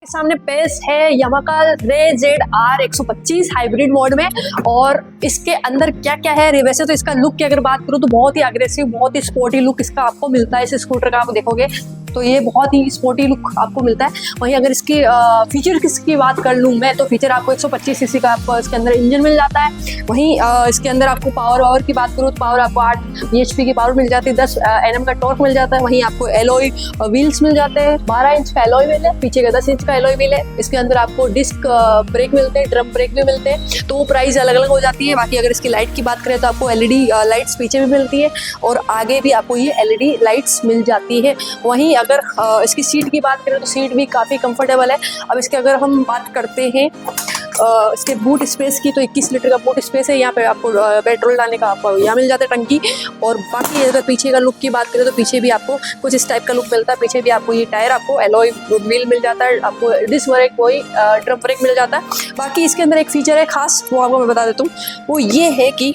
सामने पेस है यामाहा रे ZR 125 हाइब्रिड मोड में। और इसके अंदर क्या क्या है, वैसे तो इसका लुक की अगर बात करूँ तो बहुत ही अग्रेसिव, बहुत ही स्पोर्टी लुक इसका आपको मिलता है। इस स्कूटर का आप देखोगे तो ये बहुत ही स्पोर्टी लुक आपको मिलता है। वहीं अगर इसकी फीचर की बात कर लूँ मैं, तो फीचर आपको 125 सीसी का आपको इसके अंदर इंजन मिल जाता है। वहीं इसके अंदर आपको पावर की बात करूँ तो पावर आपको 8 bhp की पावर मिल जाती है, 10 Nm का टॉर्क मिल जाता है। वहीं आपको एलॉय व्हील्स मिल जाते हैं, 12 इंच का एलॉय व्हील है, पीछे का 10 इंच का एलॉय व्हील है। इसके अंदर आपको डिस्क ब्रेक मिलते हैं, ड्रम ब्रेक भी मिलते हैं, तो प्राइस अलग अलग हो जाती है। बाकी अगर इसकी लाइट की बात करें तो आपको LED लाइट्स पीछे भी मिलती है और आगे भी आपको ये LED लाइट्स मिल जाती है। वहीं अगर इसकी सीट की बात करें तो सीट भी काफ़ी कंफर्टेबल है। अब इसके अगर हम बात करते हैं इसके बूट स्पेस की, तो 21 लीटर का बूट स्पेस है। यहाँ पे आपको पेट्रोल डालने का आपको यहाँ मिल जाता है टंकी। और बाकी अगर पीछे का लुक की बात करें तो पीछे भी आपको कुछ इस टाइप का लुक मिलता है। पीछे भी आपको ये टायर, आपको एलॉय व्हील मिल जाता है, आपको डिस्क ब्रेक, कोई ड्रम ब्रेक मिल जाता है। बाकी इसके अंदर एक फीचर है खास, वो आपको मैं बता देता हूँ। वो ये है कि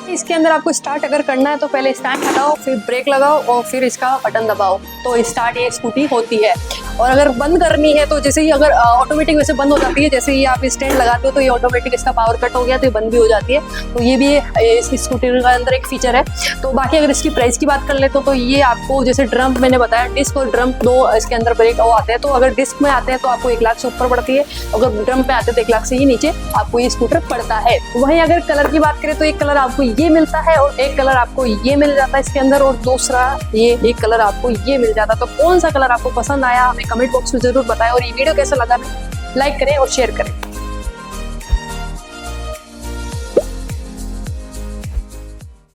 इसके अंदर आपको स्टार्ट अगर करना है तो पहले स्टैंड हटाओ, फिर ब्रेक लगाओ और फिर इसका बटन दबाओ तो स्टार्ट ये स्कूटी होती है। और अगर बंद करनी है तो जैसे ही अगर ऑटोमेटिक वैसे बंद हो जाती है, जैसे ही आप स्टैंड लगाते हो तो ये ऑटोमेटिक इसका पावर कट हो गया तो ये बंद भी हो जाती है। तो ये भी इस स्कूटी के अंदर एक फीचर है। तो बाकी अगर इसकी प्राइस की बात कर ले तो ये आपको जैसे ड्रम मैंने बताया, डिस्क और ड्रम दो इसके अंदर ब्रेक वो आते हैं। तो अगर डिस्क में आते हैं तो आपको 1 लाख से ऊपर पड़ती है, अगर ड्रम पे आते हैं तो 1 लाख से ही नीचे आपको ये स्कूटर पड़ता है। वहीं अगर कलर की बात करें तो एक कलर आपको ये मिलता है और एक कलर आपको ये मिल जाता है इसके अंदर, और दूसरा ये एक कलर आपको ये मिल जाता है। तो कौन सा कलर आपको पसंद आया हमें कमेंट बॉक्स में जरूर बताएं। और ये वीडियो कैसा लगा लाइक करें और शेयर करें।